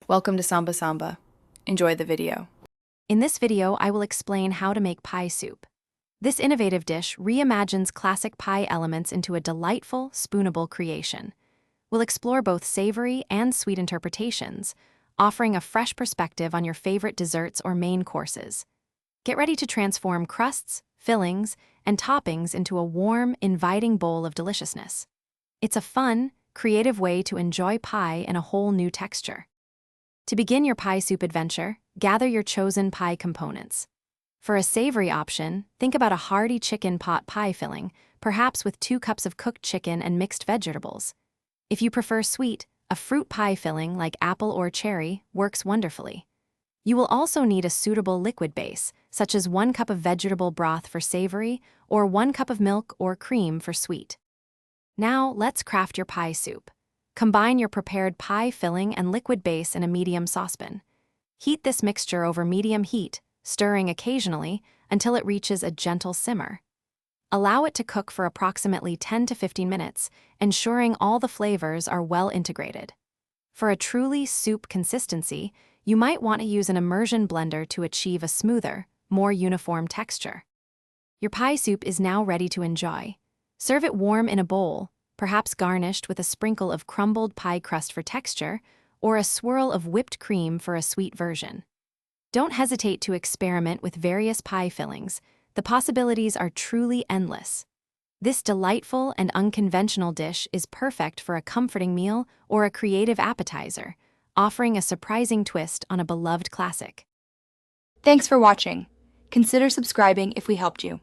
Welcome to Samba Samba. Enjoy the video. In this video, I will explain how to make pie soup. This innovative dish reimagines classic pie elements into a delightful, spoonable creation. We'll explore both savory and sweet interpretations, offering a fresh perspective on your favorite desserts or main courses. Get ready to transform crusts, fillings, and toppings into a warm, inviting bowl of deliciousness. It's a fun, creative way to enjoy pie in a whole new texture. To begin your pie soup adventure, gather your chosen pie components. For a savory option, think about a hearty chicken pot pie filling, perhaps with 2 cups of cooked chicken and mixed vegetables. If you prefer sweet, a fruit pie filling like apple or cherry works wonderfully. You will also need a suitable liquid base, such as 1 cup of vegetable broth for savory or 1 cup of milk or cream for sweet. Now, let's craft your pie soup. Combine your prepared pie filling and liquid base in a medium saucepan. Heat this mixture over medium heat, stirring occasionally until it reaches a gentle simmer. Allow it to cook for approximately 10 to 15 minutes, ensuring all the flavors are well integrated. For a truly soup consistency, you might want to use an immersion blender to achieve a smoother, more uniform texture. Your pie soup is now ready to enjoy. Serve it warm in a bowl, perhaps garnished with a sprinkle of crumbled pie crust for texture, or a swirl of whipped cream for a sweet version. Don't hesitate to experiment with various pie fillings. The possibilities are truly endless. This delightful and unconventional dish is perfect for a comforting meal or a creative appetizer, offering a surprising twist on a beloved classic. Thanks for watching. Consider subscribing if we helped you.